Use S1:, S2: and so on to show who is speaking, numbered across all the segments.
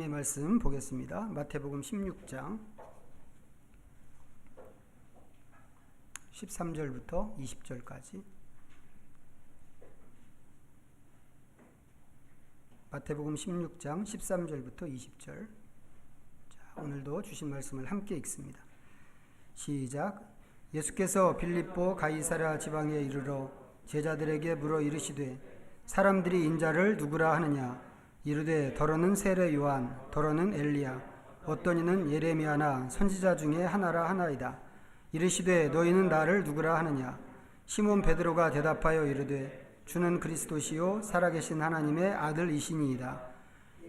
S1: 하나님의 말씀 보겠습니다. 마태복음 16장 13절부터 20절까지. 마태복음 16장 13절부터 20절. 자, 오늘도 주신 말씀을 함께 읽습니다. 시작. 예수께서 빌립보 가이사랴 지방에 이르러 제자들에게 물어 이르시되 사람들이 인자를 누구라 하느냐? 이르되 더러는 세례 요한, 더러는 엘리야, 어떤 이는 예레미야나 선지자 중에 하나라 하나이다. 이르시되 너희는 나를 누구라 하느냐? 시몬 베드로가 대답하여 이르되 주는 그리스도시요 살아계신 하나님의 아들이시니이다.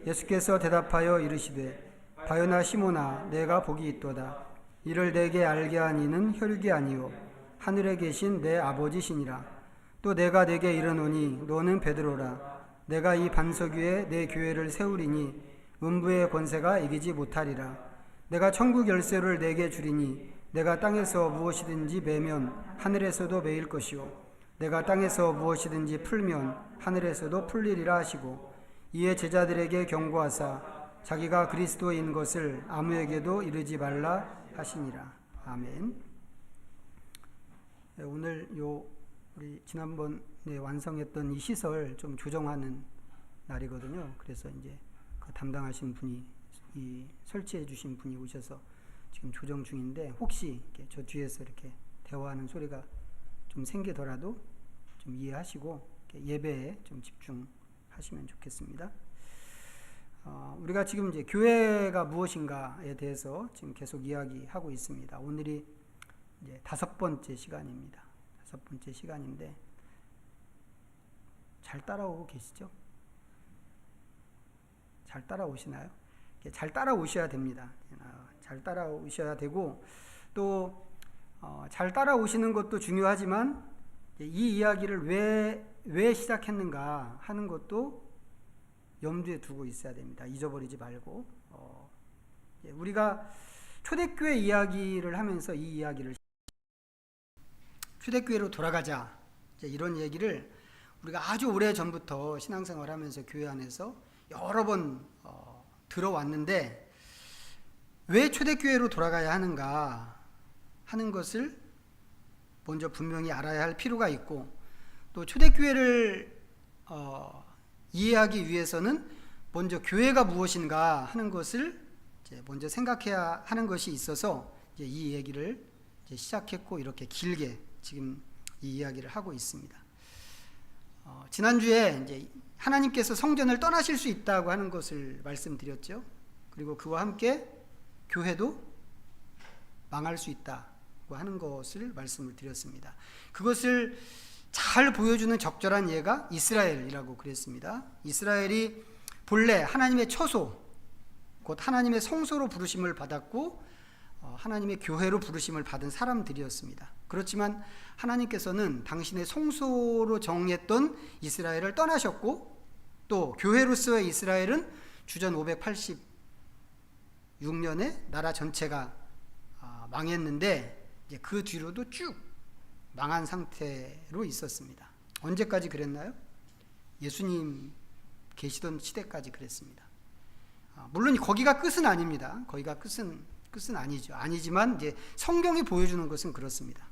S1: 예수께서 대답하여 이르시되 바요나 시몬아, 내가 복이 있도다. 이를 내게 알게 한 이는 혈육이 아니요 하늘에 계신 내 아버지시니라. 또 내가 내게 이르노니 너는 베드로라. 내가 이 반석 위에 내 교회를 세우리니 음부의 권세가 이기지 못하리라. 내가 천국 열쇠를 내게 주리니 내가 땅에서 무엇이든지 매면 하늘에서도 매일 것이요 내가 땅에서 무엇이든지 풀면 하늘에서도 풀리리라 하시고, 이에 제자들에게 경고하사 자기가 그리스도인 것을 아무에게도 이르지 말라 하시니라. 아멘. 오늘 우리 지난번에 완성했던 이 시설 좀 조정하는 날이거든요. 그래서 이제 그 담당하신 분이, 이 설치해 주신 분이 오셔서 지금 조정 중인데, 혹시 이렇게 저 뒤에서 이렇게 대화하는 소리가 좀 생기더라도 좀 이해하시고 예배에 좀 집중하시면 좋겠습니다. 우리가 지금 이제 교회가 무엇인가에 대해서 지금 계속 이야기하고 있습니다. 오늘이 이제 5번째 시간입니다. 5번째 시간인데 잘 따라오고 계시죠? 잘 따라오시나요? 잘 따라오셔야 됩니다. 잘 따라오셔야 되고, 또 잘 따라오시는 것도 중요하지만 이 이야기를 왜 시작했는가 하는 것도 염두에 두고 있어야 됩니다. 잊어버리지 말고. 우리가 초대교회 이야기를 하면서 이 이야기를 초대교회로 돌아가자, 이런 얘기를 우리가 아주 오래 전부터 신앙생활하면서 교회 안에서 여러 번 들어왔는데, 왜 초대교회로 돌아가야 하는가 하는 것을 먼저 분명히 알아야 할 필요가 있고, 또 초대교회를 이해하기 위해서는 먼저 교회가 무엇인가 하는 것을 먼저 생각해야 하는 것이 있어서 이 얘기를 시작했고, 이렇게 길게 지금 이 이야기를 하고 있습니다. 지난주에 이제 하나님께서 성전을 떠나실 수 있다고 하는 것을 말씀드렸죠. 그리고 그와 함께 교회도 망할 수 있다고 하는 것을 말씀을 드렸습니다. 그것을 잘 보여주는 적절한 예가 이스라엘이라고 그랬습니다. 이스라엘이 본래 하나님의 처소, 곧 하나님의 성소로 부르심을 받았고 하나님의 교회로 부르심을 받은 사람들이었습니다. 그렇지만 하나님께서는 당신의 성소로 정했던 이스라엘을 떠나셨고, 또 교회로서의 이스라엘은 주전 586년에 나라 전체가 망했는데, 이제 그 뒤로도 쭉 망한 상태로 있었습니다. 언제까지 그랬나요? 예수님 계시던 시대까지 그랬습니다. 물론 거기가 끝은 아닙니다. 거기가 끝은 아니죠. 아니지만 이제 성경이 보여주는 것은 그렇습니다.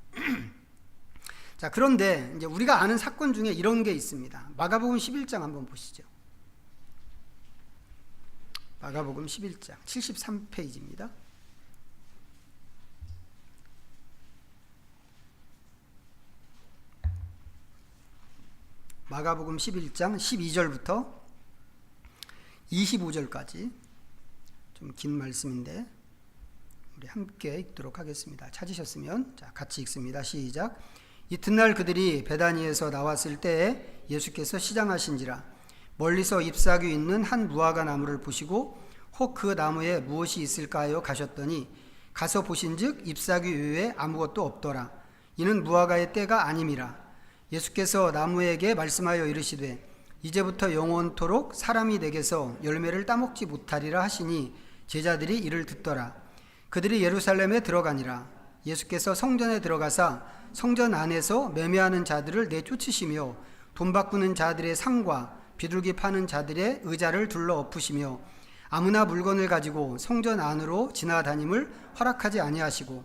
S1: 자, 그런데 이제 우리가 아는 사건 중에 이런 게 있습니다. 마가복음 11장 한번 보시죠. 마가복음 11장 73페이지입니다. 마가복음 11장 12절부터 25절까지 좀 긴 말씀인데 우리 함께 읽도록 하겠습니다. 찾으셨으면 자, 같이 읽습니다. 시작. 이튿날 그들이 베다니에서 나왔을 때에 예수께서 시장하신지라 멀리서 잎사귀 있는 한 무화과 나무를 보시고 혹 그 나무에 무엇이 있을까 하여 가셨더니 가서 보신즉 잎사귀 외에 아무것도 없더라. 이는 무화과의 때가 아님이라. 예수께서 나무에게 말씀하여 이르시되 이제부터 영원토록 사람이 내게서 열매를 따먹지 못하리라 하시니 제자들이 이를 듣더라. 그들이 예루살렘에 들어가니라. 예수께서 성전에 들어가사 성전 안에서 매매하는 자들을 내쫓으시며 돈 바꾸는 자들의 상과 비둘기 파는 자들의 의자를 둘러 엎으시며 아무나 물건을 가지고 성전 안으로 지나다님을 허락하지 아니하시고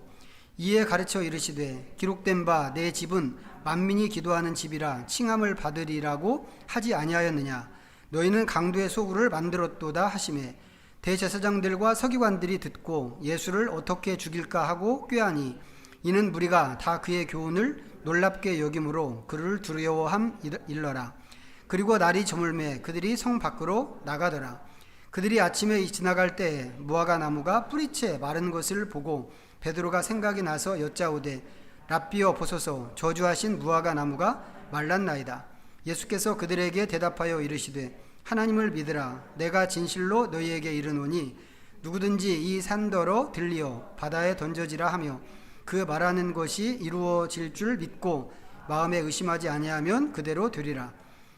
S1: 이에 가르쳐 이르시되 기록된 바 내 집은 만민이 기도하는 집이라 칭함을 받으리라고 하지 아니하였느냐. 너희는 강도의 소굴을 만들었도다 하시매 대제사장들과 서기관들이 듣고 예수를 어떻게 죽일까 하고 꾀하니 이는 무리가 다 그의 교훈을 놀랍게 여김으로 그를 두려워함 일러라. 그리고 날이 저물매 그들이 성 밖으로 나가더라. 그들이 아침에 지나갈 때에 무화과 나무가 뿌리채 마른 것을 보고 베드로가 생각이 나서 여짜오되 랍비여 보소서 저주하신 무화과 나무가 말랐나이다. 예수께서 그들에게 대답하여 이르시되 하나님을 믿으라. 내가 진실로 너희에게 이르노니 누구든지 이 산더러 들리어 바다에 던져지라 하며 그 말하는 것이 이루어질 줄 믿고 마음에 의심하지 아니하면 그대로 되리라.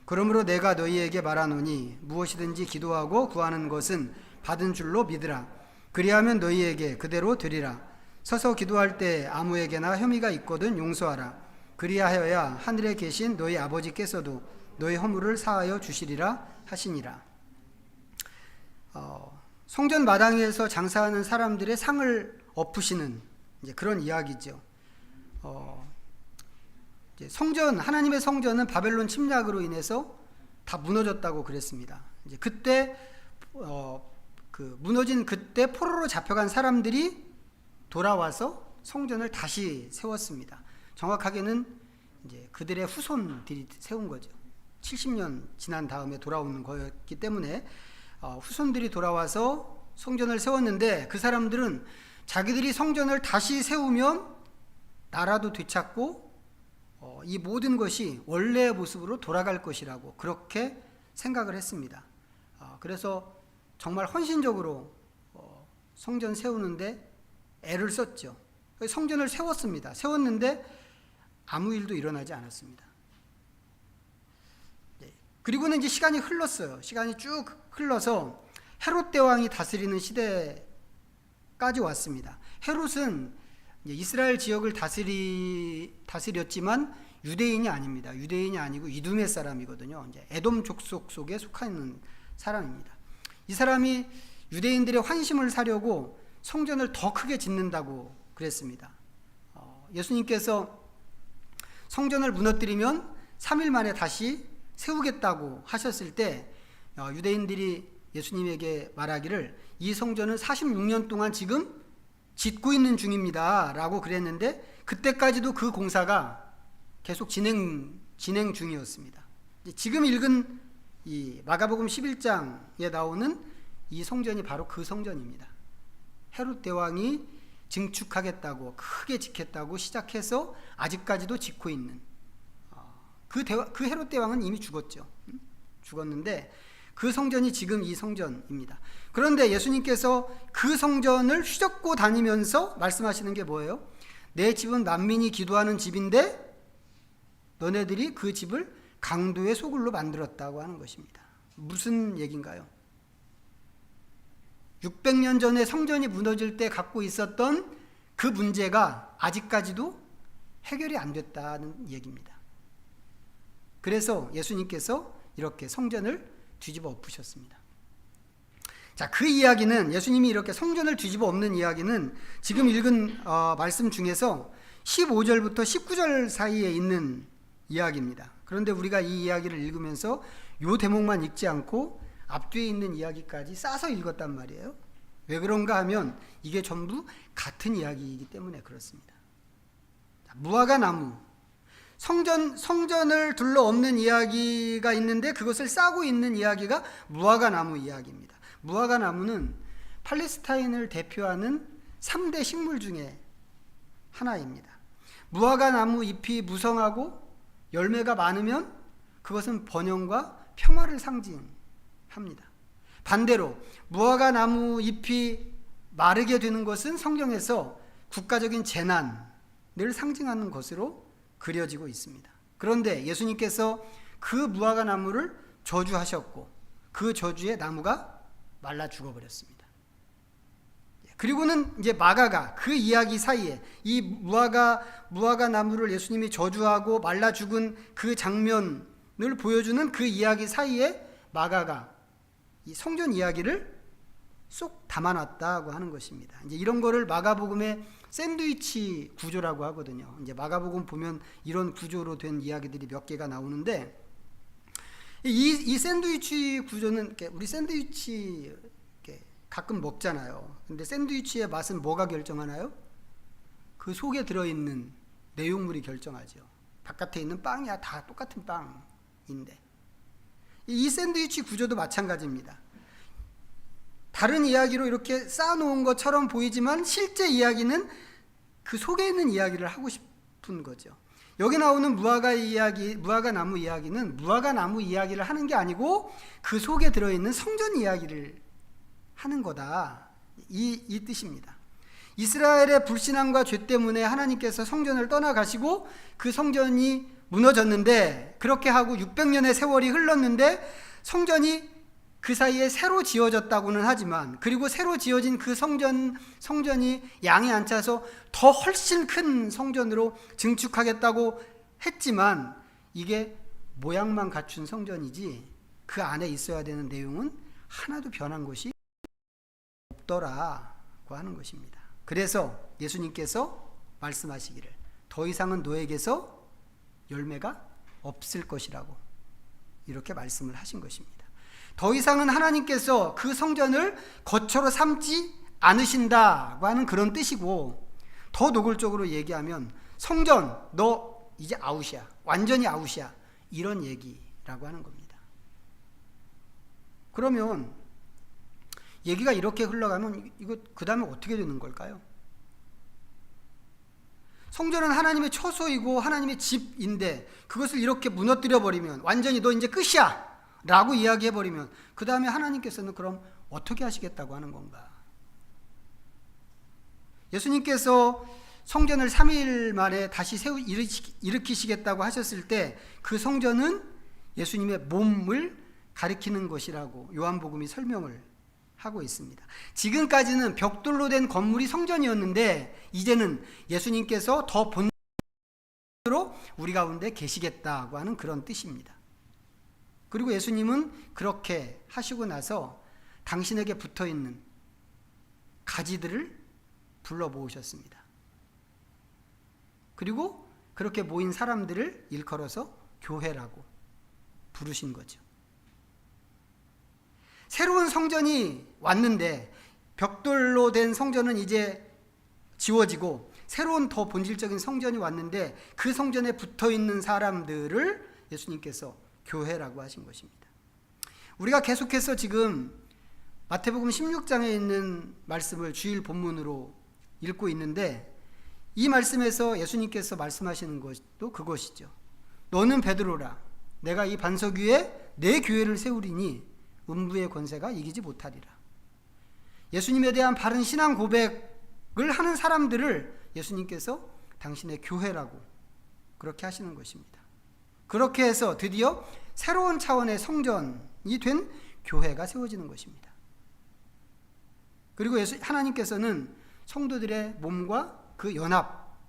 S1: 그러므로 내가 너희에게 말하노니 무엇이든지 기도하고 구하는 것은 받은 줄로 믿으라. 그리하면 너희에게 그대로 되리라. 서서 기도할 때 아무에게나 혐의가 있거든 용서하라. 그리하여야 하늘에 계신 너희 아버지께서도 너희 허물을 사하여 주시리라 하시니라. 성전 마당에서 장사하는 사람들의 상을 엎으시는 이제 그런 이야기죠. 이제 하나님의 성전은 바벨론 침략으로 인해서 다 무너졌다고 그랬습니다. 이제 그때 무너진 그때 포로로 잡혀간 사람들이 돌아와서 성전을 다시 세웠습니다. 정확하게는 이제 그들의 후손들이 세운 거죠. 70년 지난 다음에 돌아오는 거였기 때문에 후손들이 돌아와서 성전을 세웠는데 그 사람들은 자기들이 성전을 다시 세우면 나라도 되찾고 이 모든 것이 원래의 모습으로 돌아갈 것이라고 그렇게 생각을 했습니다. 그래서 정말 헌신적으로 성전 세우는데 애를 썼죠. 성전을 세웠습니다. 세웠는데 아무 일도 일어나지 않았습니다. 그리고는 이제 시간이 흘렀어요. 시간이 쭉 흘러서 헤롯 대왕이 다스리는 시대까지 왔습니다. 헤롯은 이스라엘 지역을 다스렸지만 유대인이 아닙니다. 유대인이 아니고 이두메 사람이거든요. 이제 에돔 족속 속에 속하는 사람입니다. 이 사람이 유대인들의 환심을 사려고 성전을 더 크게 짓는다고 그랬습니다. 예수님께서 성전을 무너뜨리면 3일 만에 다시 세우겠다고 하셨을 때 유대인들이 예수님에게 말하기를 이 성전은 46년 동안 지금 짓고 있는 중입니다 라고 그랬는데 그때까지도 그 공사가 계속 진행 중이었습니다. 지금 읽은 이 마가복음 11장에 나오는 이 성전이 바로 그 성전입니다. 헤롯 대왕이 증축하겠다고 크게 짓겠다고 시작해서 아직까지도 짓고 있는 그 헤롯 대왕은 이미 죽었죠. 죽었는데 그 성전이 지금 이 성전입니다. 그런데 예수님께서 그 성전을 휘젓고 다니면서 말씀하시는 게 뭐예요? 내 집은 만민이 기도하는 집인데 너네들이 그 집을 강도의 소굴로 만들었다고 하는 것입니다. 무슨 얘기인가요? 600년 전에 성전이 무너질 때 갖고 있었던 그 문제가 아직까지도 해결이 안 됐다는 얘기입니다. 그래서 예수님께서 이렇게 성전을 뒤집어 엎으셨습니다. 자, 그 이야기는 예수님이 이렇게 성전을 뒤집어 엎는 이야기는 지금 읽은 말씀 중에서 15절부터 19절 사이에 있는 이야기입니다. 그런데 우리가 이 이야기를 읽으면서 이 대목만 읽지 않고 앞뒤에 있는 이야기까지 싸서 읽었단 말이에요. 왜 그런가 하면 이게 전부 같은 이야기이기 때문에 그렇습니다. 무화과 나무, 성전을 둘러엎는 이야기가 있는데 그것을 싸고 있는 이야기가 무화과 나무 이야기입니다. 무화과 나무는 팔레스타인을 대표하는 3대 식물 중에 하나입니다. 무화과 나무 잎이 무성하고 열매가 많으면 그것은 번영과 평화를 상징합니다. 반대로 무화과 나무 잎이 마르게 되는 것은 성경에서 국가적인 재난을 상징하는 것으로 그려지고 있습니다. 그런데 예수님께서 그 무화과 나무를 저주하셨고 그 저주에 나무가 말라 죽어버렸습니다. 그리고는 이제 마가가 그 이야기 사이에 이 무화과 나무를 예수님이 저주하고 말라 죽은 그 장면을 보여주는 그 이야기 사이에 마가가 이 성전 이야기를 쏙 담아놨다고 하는 것입니다. 이제 이런 거를 마가복음의 샌드위치 구조라고 하거든요. 이제 마가복음 보면 이런 구조로 된 이야기들이 몇 개가 나오는데, 이 샌드위치 구조는 우리 샌드위치 가끔 먹잖아요. 근데 샌드위치의 맛은 뭐가 결정하나요? 그 속에 들어있는 내용물이 결정하죠. 바깥에 있는 빵이야 다 똑같은 빵인데, 이 샌드위치 구조도 마찬가지입니다. 다른 이야기로 이렇게 쌓아놓은 것처럼 보이지만 실제 이야기는 그 속에 있는 이야기를 하고 싶은 거죠. 여기 나오는 무화과나무 이야기는 무화과나무 이야기를 하는 게 아니고 그 속에 들어있는 성전 이야기를 하는 거다, 이 뜻입니다. 이스라엘의 불신앙과 죄 때문에 하나님께서 성전을 떠나가시고 그 성전이 무너졌는데, 그렇게 하고 600년의 세월이 흘렀는데 성전이 그 사이에 새로 지어졌다고는 하지만, 그리고 새로 지어진 그 성전이 양이 안 차서 더 훨씬 큰 성전으로 증축하겠다고 했지만, 이게 모양만 갖춘 성전이지 그 안에 있어야 되는 내용은 하나도 변한 것이 없더라고 하는 것입니다. 그래서 예수님께서 말씀하시기를 더 이상은 너에게서 열매가 없을 것이라고 이렇게 말씀을 하신 것입니다. 더 이상은 하나님께서 그 성전을 거처로 삼지 않으신다고 하는 그런 뜻이고, 더 노골적으로 얘기하면 성전 너 이제 아웃이야, 완전히 아웃이야, 이런 얘기라고 하는 겁니다. 그러면 얘기가 이렇게 흘러가면 이거 그 다음에 어떻게 되는 걸까요? 성전은 하나님의 처소이고 하나님의 집인데 그것을 이렇게 무너뜨려 버리면, 완전히 너 이제 끝이야 라고 이야기해 버리면, 그 다음에 하나님께서는 그럼 어떻게 하시겠다고 하는 건가? 예수님께서 성전을 3일 만에 다시 일으키시겠다고 하셨을 때 그 성전은 예수님의 몸을 가리키는 것이라고 요한복음이 설명을 하고 있습니다. 지금까지는 벽돌로 된 건물이 성전이었는데, 이제는 예수님께서 더 본질로 우리 가운데 계시겠다고 하는 그런 뜻입니다. 그리고 예수님은 그렇게 하시고 나서 당신에게 붙어있는 가지들을 불러 모으셨습니다. 그리고 그렇게 모인 사람들을 일컬어서 교회라고 부르신 거죠. 새로운 성전이 왔는데, 벽돌로 된 성전은 이제 지워지고 새로운 더 본질적인 성전이 왔는데, 그 성전에 붙어있는 사람들을 예수님께서 교회라고 하신 것입니다. 우리가 계속해서 지금 마태복음 16장에 있는 말씀을 주일 본문으로 읽고 있는데, 이 말씀에서 예수님께서 말씀하시는 것도 그것이죠. 너는 베드로라, 내가 이 반석 위에 내 교회를 세우리니 음부의 권세가 이기지 못하리라. 예수님에 대한 바른 신앙 고백을 하는 사람들을 예수님께서 당신의 교회라고 그렇게 하시는 것입니다. 그렇게 해서 드디어 새로운 차원의 성전이 된 교회가 세워지는 것입니다. 그리고 하나님께서는 성도들의 몸과 그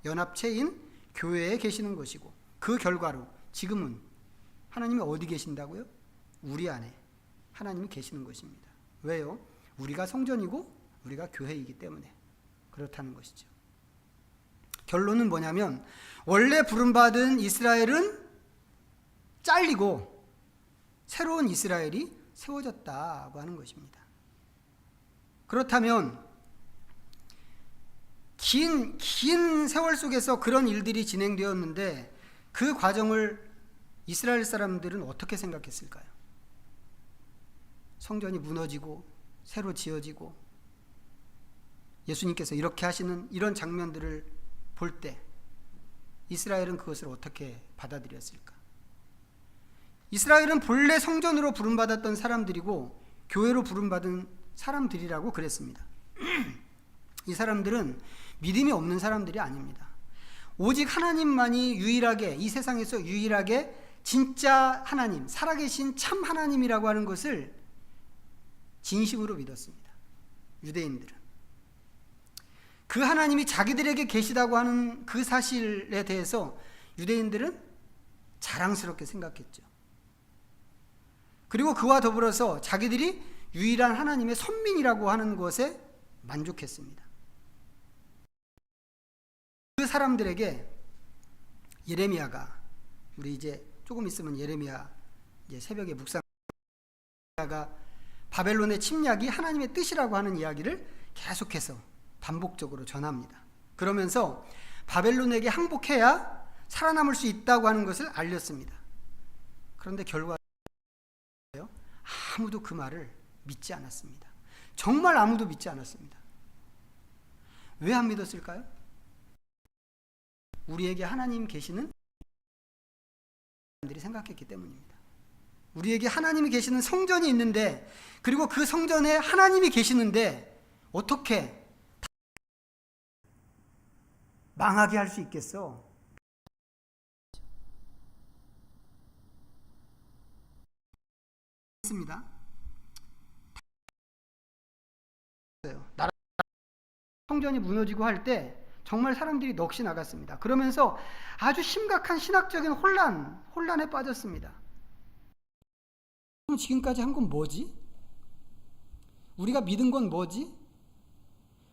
S1: 연합체인 교회에 계시는 것이고, 그 결과로 지금은 하나님이 어디 계신다고요? 우리 안에 하나님이 계시는 것입니다. 왜요? 우리가 성전이고 우리가 교회이기 때문에 그렇다는 것이죠. 결론은 뭐냐면, 원래 부름받은 이스라엘은 잘리고 새로운 이스라엘이 세워졌다고 하는 것입니다. 그렇다면 긴 세월 속에서 그런 일들이 진행되었는데, 그 과정을 이스라엘 사람들은 어떻게 생각했을까요? 성전이 무너지고 새로 지어지고 예수님께서 이렇게 하시는 이런 장면들을 볼 때 이스라엘은 그것을 어떻게 받아들였을까? 이스라엘은 본래 성전으로 부름받았던 사람들이고 교회로 부름받은 사람들이라고 그랬습니다. 이 사람들은 믿음이 없는 사람들이 아닙니다. 오직 하나님만이 유일하게, 이 세상에서 유일하게 진짜 하나님, 살아계신 참 하나님이라고 하는 것을 진심으로 믿었습니다. 유대인들은 그 하나님이 자기들에게 계시다고 하는 그 사실에 대해서 유대인들은 자랑스럽게 생각했죠. 그리고 그와 더불어서 자기들이 유일한 하나님의 선민이라고 하는 것에 만족했습니다. 그 사람들에게 예레미야가, 우리 이제 조금 있으면 예레미야 이제 새벽에 묵상가 바벨론의 침략이 하나님의 뜻이라고 하는 이야기를 계속해서 반복적으로 전합니다. 그러면서 바벨론에게 항복해야 살아남을 수 있다고 하는 것을 알렸습니다. 그런데 결과요, 아무도 그 말을 믿지 않았습니다. 정말 아무도 믿지 않았습니다. 왜 안 믿었을까요? 우리에게 하나님 계시는 사람들이 생각했기 때문입니다. 우리에게 하나님이 계시는 성전이 있는데, 그리고 그 성전에 하나님이 계시는데 어떻게 망하게 할 수 있겠어? 있습니다. 나라 성전이 무너지고 할 때 정말 사람들이 넋이 나갔습니다. 그러면서 아주 심각한 신학적인 혼란에 빠졌습니다. 지금까지 한 건 뭐지? 우리가 믿은 건 뭐지?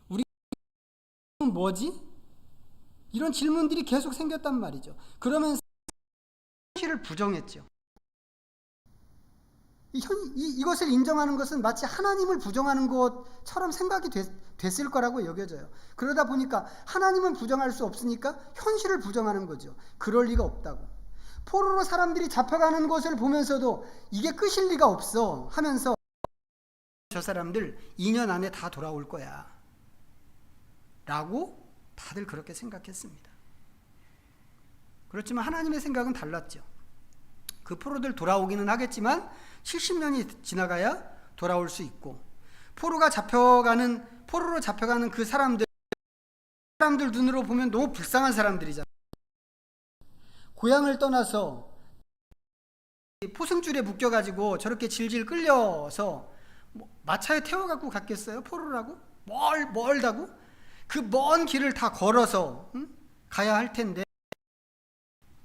S1: 우리가 뭐지? 이런 질문들이 계속 생겼단 말이죠. 그러면서 현실을 부정했죠. 이것을 인정하는 것은 마치 하나님을 부정하는 것처럼 생각이 됐을 거라고 여겨져요. 그러다 보니까 하나님은 부정할 수 없으니까 현실을 부정하는 거죠. 그럴 리가 없다고. 포로로 사람들이 잡혀가는 것을 보면서도 이게 끝일 리가 없어 하면서 저 사람들 2년 안에 다 돌아올 거야 라고 다들 그렇게 생각했습니다. 그렇지만 하나님의 생각은 달랐죠. 그 포로들 돌아오기는 하겠지만 70년이 지나가야 돌아올 수 있고, 포로로 잡혀가는 그 사람들 눈으로 보면 너무 불쌍한 사람들이잖아요. 고향을 떠나서 포승줄에 묶여가지고 저렇게 질질 끌려서 마차에 태워갖고 갔겠어요? 포로라고? 멀다고? 그 먼 길을 다 걸어서 가야 할 텐데,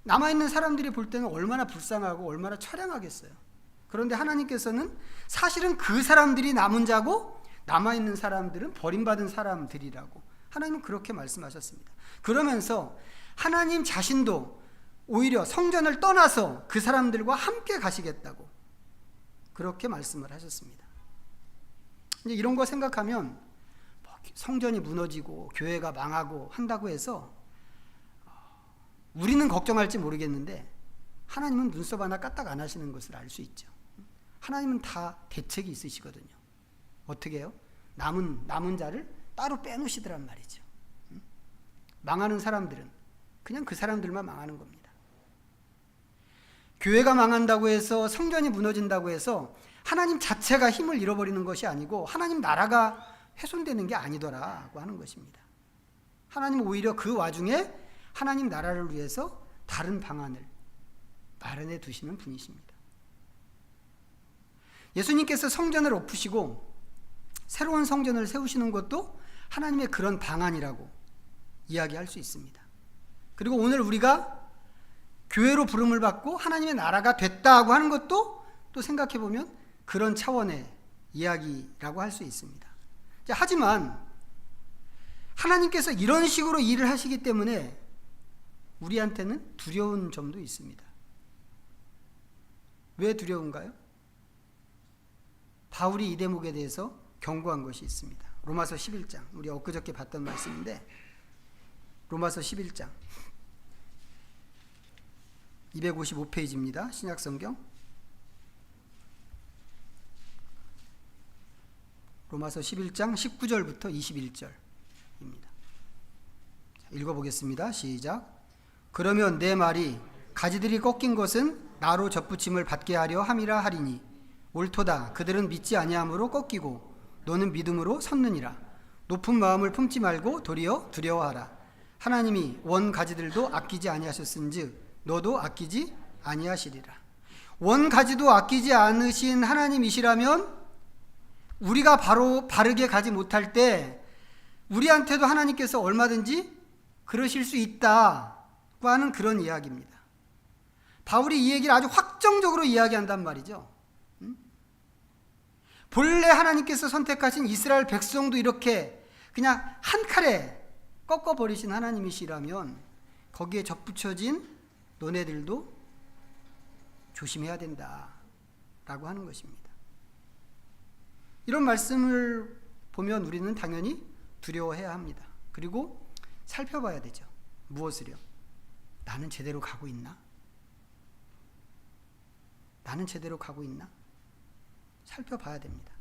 S1: 남아있는 사람들이 볼 때는 얼마나 불쌍하고 얼마나 처량하겠어요. 그런데 하나님께서는 사실은 그 사람들이 남은 자고 남아있는 사람들은 버림받은 사람들이라고 하나님은 그렇게 말씀하셨습니다. 그러면서 하나님 자신도 오히려 성전을 떠나서 그 사람들과 함께 가시겠다고 그렇게 말씀을 하셨습니다. 이제 이런 거 생각하면 성전이 무너지고 교회가 망하고 한다고 해서 우리는 걱정할지 모르겠는데 하나님은 눈썹 하나 까딱 안 하시는 것을 알 수 있죠. 하나님은 다 대책이 있으시거든요. 어떻게 해요? 남은 자를 따로 빼놓으시더란 말이죠. 망하는 사람들은 그냥 그 사람들만 망하는 겁니다. 교회가 망한다고 해서, 성전이 무너진다고 해서 하나님 자체가 힘을 잃어버리는 것이 아니고 하나님 나라가 훼손되는 게 아니더라고 하는 것입니다. 하나님은 오히려 그 와중에 하나님 나라를 위해서 다른 방안을 마련해 두시는 분이십니다. 예수님께서 성전을 엎으시고 새로운 성전을 세우시는 것도 하나님의 그런 방안이라고 이야기할 수 있습니다. 그리고 오늘 우리가 교회로 부름을 받고 하나님의 나라가 됐다고 하는 것도 또 생각해 보면 그런 차원의 이야기라고 할 수 있습니다. 하지만 하나님께서 이런 식으로 일을 하시기 때문에 우리한테는 두려운 점도 있습니다. 왜 두려운가요? 바울이 이 대목에 대해서 경고한 것이 있습니다. 로마서 11장, 우리 엊그저께 봤던 말씀인데 로마서 11장 255페이지입니다. 신약성경 로마서 11장 19절부터 21절입니다. 읽어보겠습니다. 시작. 그러면 내 말이 가지들이 꺾인 것은 나로 접붙임을 받게 하려 함이라 하리니 옳도다. 그들은 믿지 아니함으로 꺾이고 너는 믿음으로 섰느니라. 높은 마음을 품지 말고 도리어 두려워하라. 하나님이 원 가지들도 아끼지 아니하셨은즉 너도 아끼지 아니하시리라. 원 가지도 아끼지 않으신 하나님이시라면 우리가 바르게 가지 못할 때 우리한테도 하나님께서 얼마든지 그러실 수 있다고 하는 그런 이야기입니다. 바울이 이 얘기를 아주 확정적으로 이야기한단 말이죠. 본래 하나님께서 선택하신 이스라엘 백성도 이렇게 그냥 한 칼에 꺾어버리신 하나님이시라면 거기에 접붙여진 너네들도 조심해야 된다라고 하는 것입니다. 이런 말씀을 보면 우리는 당연히 두려워해야 합니다. 그리고 살펴봐야 되죠. 무엇을요? 나는 제대로 가고 있나? 나는 제대로 가고 있나? 살펴봐야 됩니다.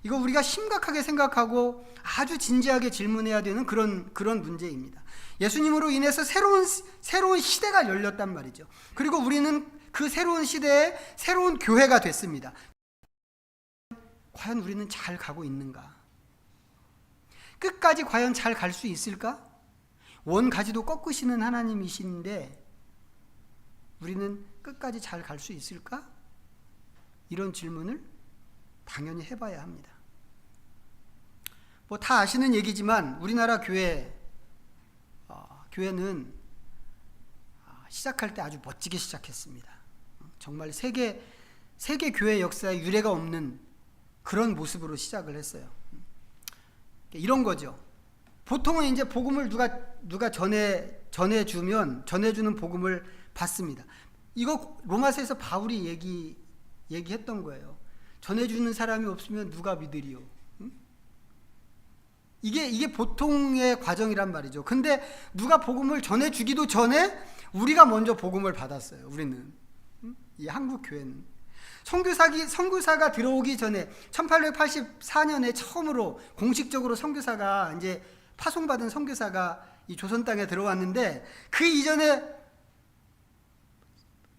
S1: 이거 우리가 심각하게 생각하고 아주 진지하게 질문해야 되는 그런 문제입니다. 예수님으로 인해서 새로운 시대가 열렸단 말이죠. 그리고 우리는 그 새로운 시대에 새로운 교회가 됐습니다. 과연 우리는 잘 가고 있는가? 끝까지 과연 잘 갈 수 있을까? 원가지도 꺾으시는 하나님이신데 우리는 끝까지 잘 갈 수 있을까? 이런 질문을 당연히 해봐야 합니다. 뭐 다 아시는 얘기지만 우리나라 교회는 시작할 때 아주 멋지게 시작했습니다. 정말 세계 교회 역사에 유례가 없는 그런 모습으로 시작을 했어요. 이런 거죠. 보통은 이제 복음을 누가 전해주는 복음을 받습니다. 이거 로마서에서 바울이 얘기했던 거예요. 전해주는 사람이 없으면 누가 믿으리요? 이게 보통의 과정이란 말이죠. 근데 누가 복음을 전해주기도 전에 우리가 먼저 복음을 받았어요. 우리는 이 한국 교회는 선교사가 들어오기 전에 1884년에 처음으로 공식적으로 선교사가 이제 파송받은 선교사가 이 조선 땅에 들어왔는데 그 이전에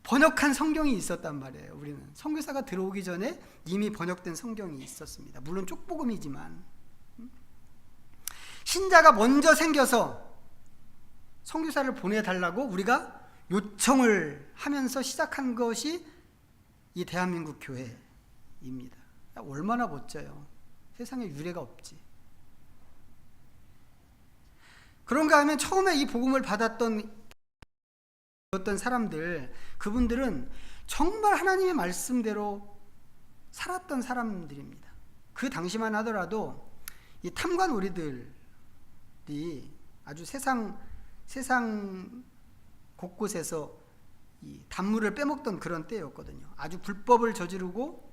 S1: 번역한 성경이 있었단 말이에요. 우리는 선교사가 들어오기 전에 이미 번역된 성경이 있었습니다. 물론 쪽복음이지만 신자가 먼저 생겨서 선교사를 보내달라고 우리가 요청을 하면서 시작한 것이 이 대한민국 교회입니다. 얼마나 멋져요. 세상에 유례가 없지. 그런가 하면 처음에 이 복음을 받았던 사람들, 그분들은 정말 하나님의 말씀대로 살았던 사람들입니다. 그 당시만 하더라도 이 탐관오리들이 아주 세상 곳곳에서 이 단물을 빼먹던 그런 때였거든요. 아주 불법을 저지르고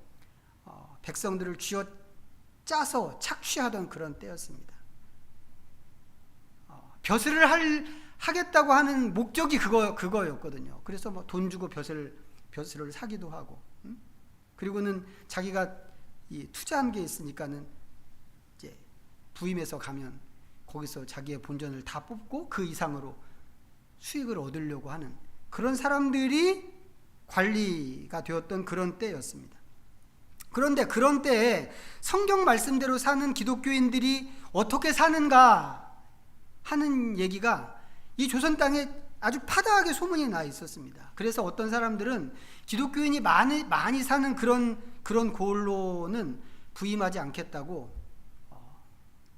S1: 백성들을 쥐어짜서 착취하던 그런 때였습니다. 벼슬을 하겠다고 하는 목적이 그거였거든요. 그래서 뭐 돈 주고 벼슬을 사기도 하고, 그리고는 자기가 이 투자한 게 있으니까는 이제 부임해서 가면 거기서 자기의 본전을 다 뽑고 그 이상으로 수익을 얻으려고 하는 그런 사람들이 관리가 되었던 그런 때였습니다. 그런데 그런 때에 성경 말씀대로 사는 기독교인들이 어떻게 사는가 하는 얘기가 이 조선 땅에 아주 파다하게 소문이 나 있었습니다. 그래서 어떤 사람들은 기독교인이 많이 사는 그런 고을로는 부임하지 않겠다고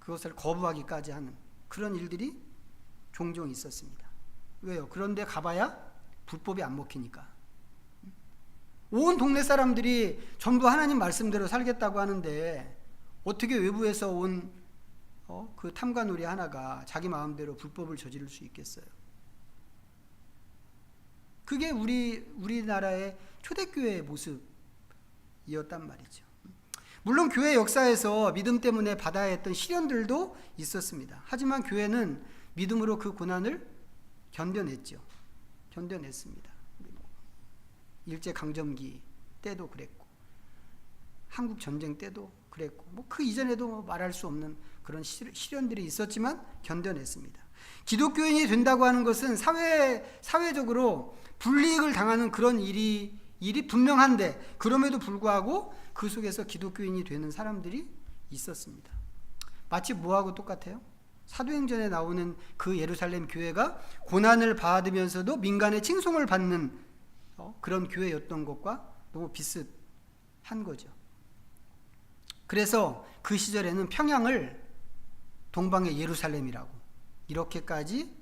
S1: 그것을 거부하기까지 하는 그런 일들이 종종 있었습니다. 왜요? 그런데 가봐야 불법이 안 먹히니까. 온 동네 사람들이 전부 하나님 말씀대로 살겠다고 하는데 어떻게 외부에서 온 그 탐관오리 하나가 자기 마음대로 불법을 저지를 수 있겠어요? 그게 우리나라의 초대교회의 모습이었단 말이죠. 물론 교회 역사에서 믿음 때문에 받아야 했던 시련들도 있었습니다. 하지만 교회는 믿음으로 그 고난을 견뎌냈습니다. 일제강점기 때도 그랬고 한국 전쟁 때도 그랬고 뭐 그 이전에도 말할 수 없는 그런 시련들이 있었지만 견뎌냈습니다. 기독교인이 된다고 하는 것은 사회적으로 불이익을 당하는 그런 일이 분명한데 그럼에도 불구하고 그 속에서 기독교인이 되는 사람들이 있었습니다. 마치 뭐하고 똑같아요? 사도행전에 나오는 그 예루살렘 교회가 고난을 받으면서도 민간의 칭송을 받는 그런 교회였던 것과 너무 비슷한 거죠. 그래서 그 시절에는 평양을 동방의 예루살렘이라고 이렇게까지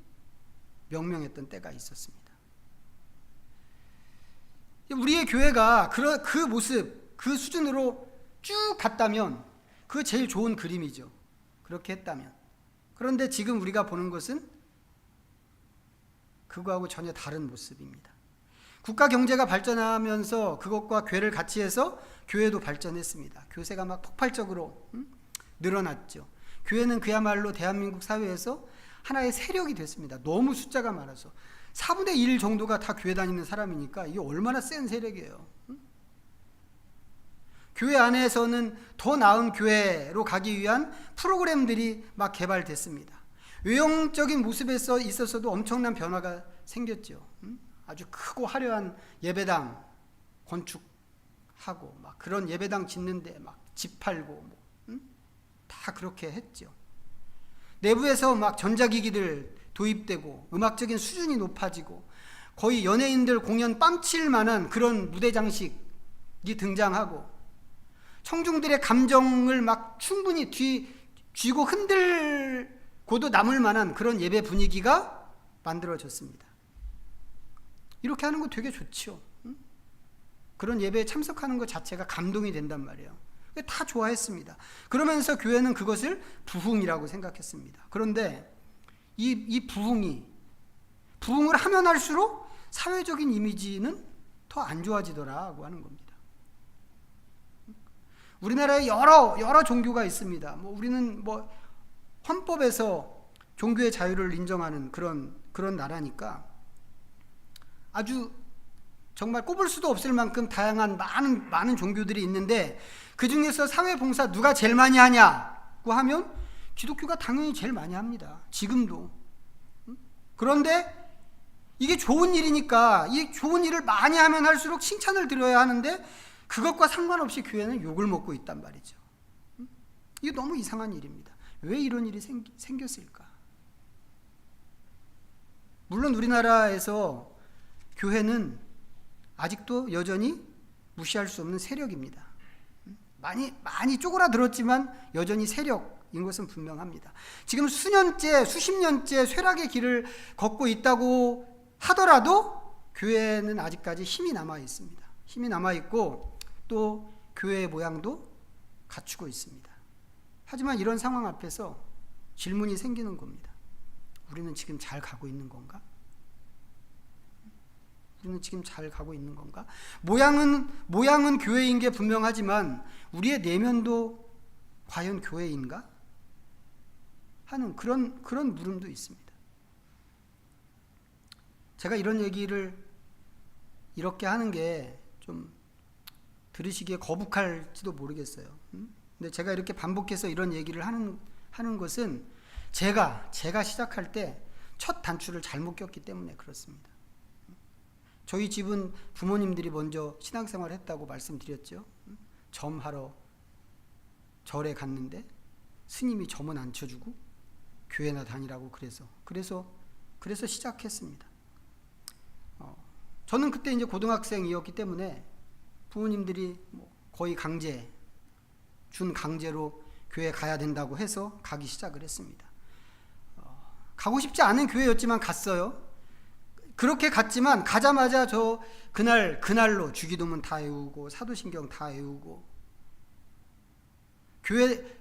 S1: 명명했던 때가 있었습니다. 우리의 교회가 그 모습, 그 수준으로 쭉 갔다면 그거 제일 좋은 그림이죠. 그렇게 했다면. 그런데 지금 우리가 보는 것은 그거하고 전혀 다른 모습입니다. 국가 경제가 발전하면서 그것과 교회를 같이 해서 교회도 발전했습니다. 교세가 막 폭발적으로 늘어났죠. 교회는 그야말로 대한민국 사회에서 하나의 세력이 됐습니다. 너무 숫자가 많아서 4분의 1 정도가 다 교회 다니는 사람이니까 이게 얼마나 센 세력이에요. 교회 안에서는 더 나은 교회로 가기 위한 프로그램들이 막 개발됐습니다. 외형적인 모습에서 있어서도 엄청난 변화가 생겼죠. 아주 크고 화려한 예배당 건축하고 막 그런 예배당 짓는데 막 집 팔고 다 그렇게 했죠. 내부에서 막 전자기기들 도입되고 음악적인 수준이 높아지고 거의 연예인들 공연 뺨칠 만한 그런 무대 장식이 등장하고 청중들의 감정을 막 충분히 쥐고 흔들고도 남을 만한 그런 예배 분위기가 만들어졌습니다. 이렇게 하는 거 되게 좋죠. 그런 예배에 참석하는 것 자체가 감동이 된단 말이에요. 다 좋아했습니다. 그러면서 교회는 그것을 부흥이라고 생각했습니다. 그런데 이 부흥을 하면 할수록 사회적인 이미지는 더 안 좋아지더라고 하는 겁니다. 우리나라에 여러 종교가 있습니다. 우리는 헌법에서 종교의 자유를 인정하는 그런 나라니까 아주 정말 꼽을 수도 없을 만큼 다양한 많은 종교들이 있는데 그 중에서 사회봉사 누가 제일 많이 하냐고 하면 기독교가 당연히 제일 많이 합니다. 지금도. 그런데 이게 좋은 일이니까 이 좋은 일을 많이 하면 할수록 칭찬을 들어야 하는데 그것과 상관없이 교회는 욕을 먹고 있단 말이죠. 이게 너무 이상한 일입니다. 왜 이런 일이 생겼을까? 물론 우리나라에서 교회는 아직도 여전히 무시할 수 없는 세력입니다. 많이 쪼그라들었지만 여전히 세력인 것은 분명합니다. 지금 수십 년째 쇠락의 길을 걷고 있다고 하더라도 교회는 아직까지 힘이 남아 있습니다. 힘이 남아 있고 또 교회의 모양도 갖추고 있습니다. 하지만 이런 상황 앞에서 질문이 생기는 겁니다. 우리는 지금 잘 가고 있는 건가? 우리는 지금 잘 가고 있는 건가? 모양은 교회인 게 분명하지만 우리의 내면도 과연 교회인가? 하는 그런 물음도 있습니다. 제가 이런 얘기를 이렇게 하는 게 좀 들으시기에 거북할지도 모르겠어요. 근데 제가 이렇게 반복해서 이런 얘기를 하는 것은 제가 시작할 때 첫 단추를 잘못 꼈기 때문에 그렇습니다. 저희 집은 부모님들이 먼저 신앙생활을 했다고 말씀드렸죠. 점하러 절에 갔는데 스님이 점은 안 쳐주고 교회나 다니라고 그래서 시작했습니다. 저는 그때 이제 고등학생이었기 때문에 부모님들이 거의 준 강제로 교회 가야 된다고 해서 가기 시작을 했습니다. 가고 싶지 않은 교회였지만 갔어요. 그렇게 갔지만 가자마자 그날로 주기도문 다 외우고 사도신경 다 외우고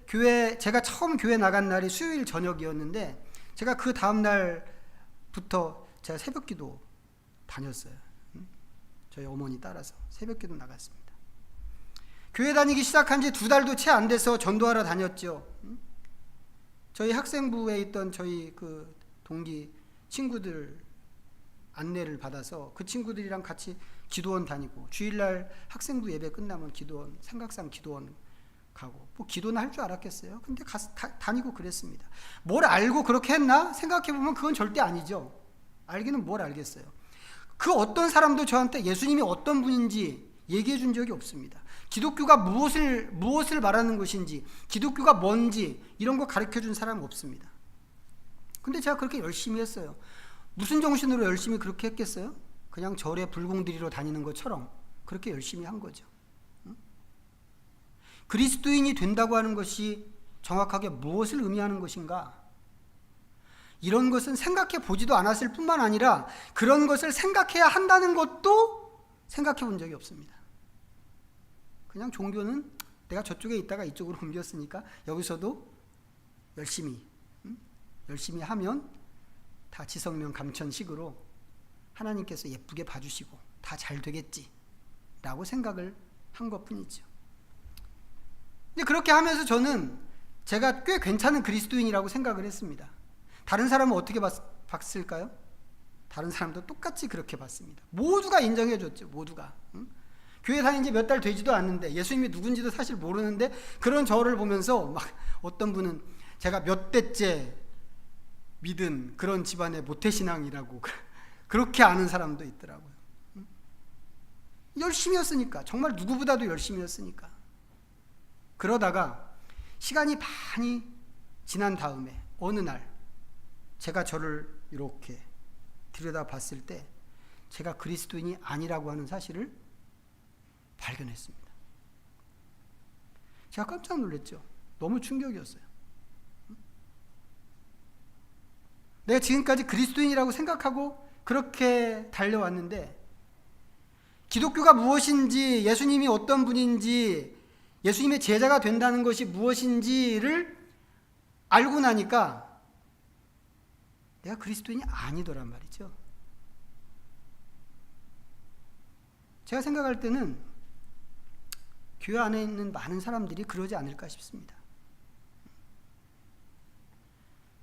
S1: 교회 제가 처음 교회 나간 날이 수요일 저녁이었는데 제가 그 다음 날부터 제가 새벽기도 다녔어요. 저희 어머니 따라서 새벽기도 나갔습니다. 교회 다니기 시작한 지 2달도 채 안 돼서 전도하러 다녔죠. 저희 학생부에 있던 저희 그 동기 친구들 안내를 받아서 그 친구들이랑 같이 기도원 다니고 주일날 학생부 예배 끝나면 기도원 삼각산 기도원 가고 기도는 할 줄 알았겠어요. 근데 다니고 그랬습니다. 뭘 알고 그렇게 했나 생각해보면 그건 절대 아니죠. 알기는 뭘 알겠어요. 그 어떤 사람도 저한테 예수님이 어떤 분인지 얘기해 준 적이 없습니다. 기독교가 무엇을 말하는 것인지 기독교가 뭔지 이런 거 가르쳐 준 사람은 없습니다. 근데 제가 그렇게 열심히 했어요. 무슨 정신으로 열심히 그렇게 했겠어요? 그냥 절에 불공들이러 다니는 것처럼 그렇게 열심히 한 거죠. 그리스도인이 된다고 하는 것이 정확하게 무엇을 의미하는 것인가? 이런 것은 생각해 보지도 않았을 뿐만 아니라 그런 것을 생각해야 한다는 것도 생각해 본 적이 없습니다. 그냥 종교는 내가 저쪽에 있다가 이쪽으로 옮겼으니까 여기서도 열심히 하면 다 지성명 감천식으로 하나님께서 예쁘게 봐주시고 다 잘 되겠지 라고 생각을 한 것뿐이죠. 근데 그렇게 하면서 저는 제가 꽤 괜찮은 그리스도인이라고 생각을 했습니다. 다른 사람은 어떻게 봤을까요? 다른 사람도 똑같이 그렇게 봤습니다. 모두가 인정해 줬죠. 모두가. 교회 다닌 지 몇 달 되지도 않는데 예수님이 누군지도 사실 모르는데 그런 저를 보면서 막 어떤 분은 제가 몇 대째 믿은 그런 집안의 모태신앙이라고 그렇게 아는 사람도 있더라고요. 열심히 했으니까, 정말 누구보다도 열심히 했으니까. 그러다가 시간이 많이 지난 다음에 어느 날 제가 저를 이렇게 들여다봤을 때 제가 그리스도인이 아니라고 하는 사실을 발견했습니다. 제가 깜짝 놀랐죠. 너무 충격이었어요. 내가 지금까지 그리스도인이라고 생각하고 그렇게 달려왔는데 기독교가 무엇인지, 예수님이 어떤 분인지, 예수님의 제자가 된다는 것이 무엇인지를 알고 나니까 내가 그리스도인이 아니더란 말이죠. 제가 생각할 때는 교회 안에 있는 많은 사람들이 그러지 않을까 싶습니다.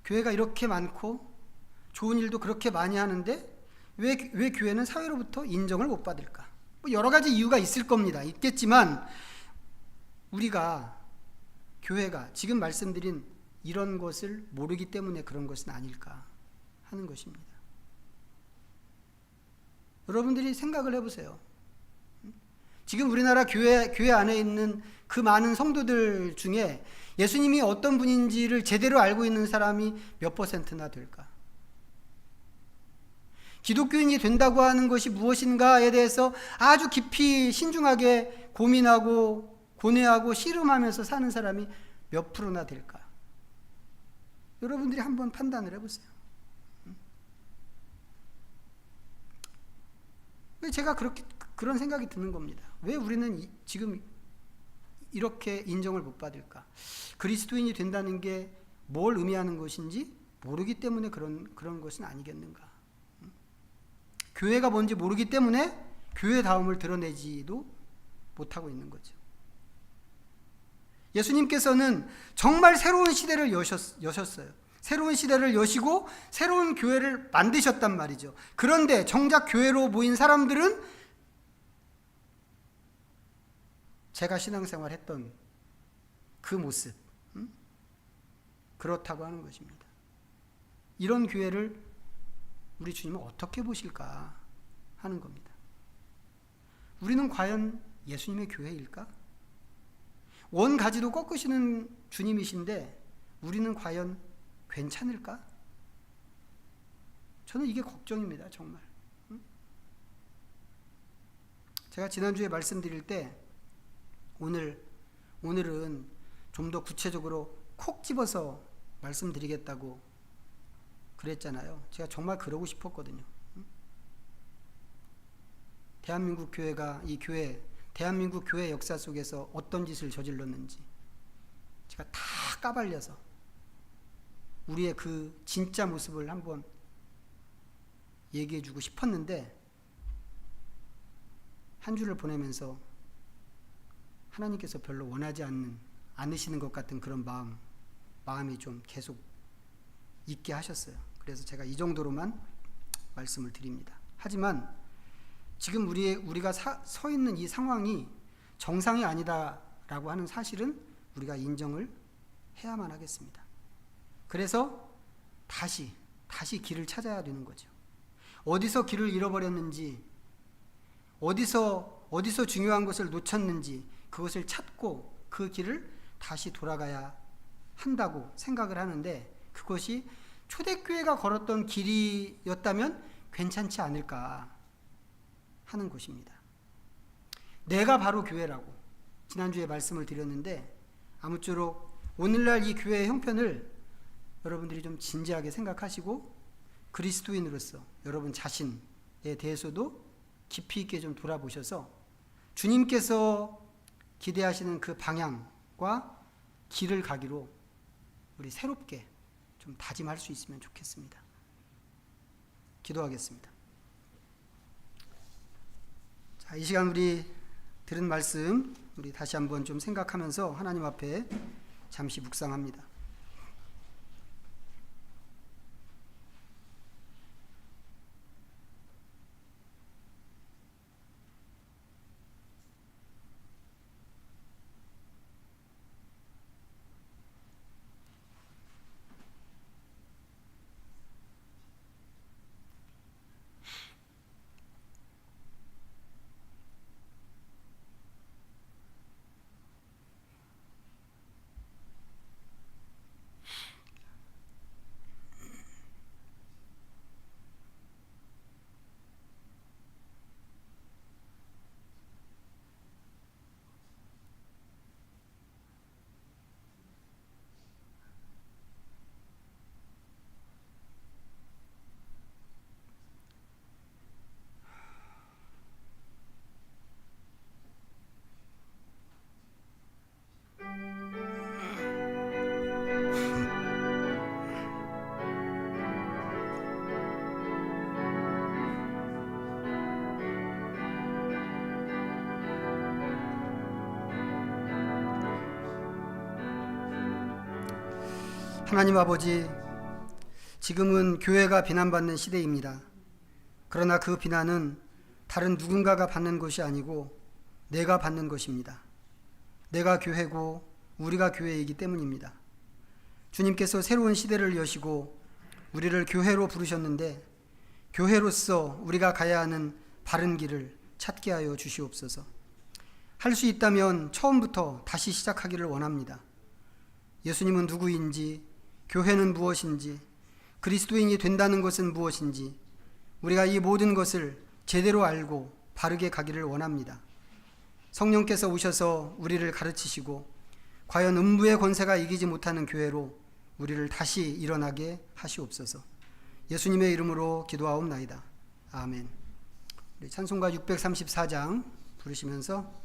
S1: 교회가 이렇게 많고 좋은 일도 그렇게 많이 하는데 왜 교회는 사회로부터 인정을 못 받을까? 뭐 여러 가지 이유가 있을 겁니다. 있겠지만 우리가, 교회가 지금 말씀드린 이런 것을 모르기 때문에 그런 것은 아닐까 하는 것입니다. 여러분들이 생각을 해보세요. 지금 우리나라 교회 안에 있는 그 많은 성도들 중에 예수님이 어떤 분인지를 제대로 알고 있는 사람이 몇 %나 될까? 기독교인이 된다고 하는 것이 무엇인가에 대해서 아주 깊이 신중하게 고민하고 고뇌하고 씨름하면서 사는 사람이 몇 %나 될까? 여러분들이 한번 판단을 해보세요. 왜 제가 그런 생각이 드는 겁니다. 왜 우리는 지금 이렇게 인정을 못 받을까? 그리스도인이 된다는 게 뭘 의미하는 것인지 모르기 때문에 그런 것은 아니겠는가? 교회가 뭔지 모르기 때문에 교회다움을 드러내지도 못하고 있는 거죠. 예수님께서는 정말 새로운 시대를 여셨어요. 새로운 시대를 여시고 새로운 교회를 만드셨단 말이죠. 그런데 정작 교회로 모인 사람들은 제가 신앙생활 했던 그 모습, 그렇다고 하는 것입니다. 이런 교회를 우리 주님은 어떻게 보실까 하는 겁니다. 우리는 과연 예수님의 교회일까? 원가지도 꺾으시는 주님이신데 우리는 과연 괜찮을까? 저는 이게 걱정입니다. 정말. 제가 지난주에 말씀드릴 때 오늘은 좀 더 구체적으로 콕 집어서 말씀드리겠다고 그랬잖아요. 제가 정말 그러고 싶었거든요. 대한민국 교회가 대한민국 교회 역사 속에서 어떤 짓을 저질렀는지 제가 다 까발려서 우리의 그 진짜 모습을 한번 얘기해주고 싶었는데 한 주를 보내면서 하나님께서 별로 원하지 않으시는 것 같은 그런 마음이 좀 계속 있게 하셨어요. 그래서 제가 이 정도로만 말씀을 드립니다. 하지만 지금 우리가 서 있는 이 상황이 정상이 아니다라고 하는 사실은 우리가 인정을 해야만 하겠습니다. 그래서 다시 길을 찾아야 되는 거죠. 어디서 길을 잃어버렸는지, 어디서 중요한 것을 놓쳤는지 그것을 찾고 그 길을 다시 돌아가야 한다고 생각을 하는데 그것이 초대교회가 걸었던 길이었다면 괜찮지 않을까 하는 것입니다. 내가 바로 교회라고 지난주에 말씀을 드렸는데 아무쪼록 오늘날 이 교회의 형편을 여러분들이 좀 진지하게 생각하시고 그리스도인으로서 여러분 자신에 대해서도 깊이 있게 좀 돌아보셔서 주님께서 기대하시는 그 방향과 길을 가기로 우리 새롭게 좀 다짐할 수 있으면 좋겠습니다. 기도하겠습니다. 자, 이 시간 우리 들은 말씀 우리 다시 한번 좀 생각하면서 하나님 앞에 잠시 묵상합니다. 하나님 아버지, 지금은 교회가 비난받는 시대입니다. 그러나 그 비난은 다른 누군가가 받는 것이 아니고 내가 받는 것입니다. 내가 교회고 우리가 교회이기 때문입니다. 주님께서 새로운 시대를 여시고 우리를 교회로 부르셨는데 교회로서 우리가 가야 하는 바른 길을 찾게 하여 주시옵소서. 할 수 있다면 처음부터 다시 시작하기를 원합니다. 예수님은 누구인지, 교회는 무엇인지, 그리스도인이 된다는 것은 무엇인지 우리가 이 모든 것을 제대로 알고 바르게 가기를 원합니다. 성령께서 오셔서 우리를 가르치시고 과연 음부의 권세가 이기지 못하는 교회로 우리를 다시 일어나게 하시옵소서. 예수님의 이름으로 기도하옵나이다. 아멘. 우리 찬송가 634장 부르시면서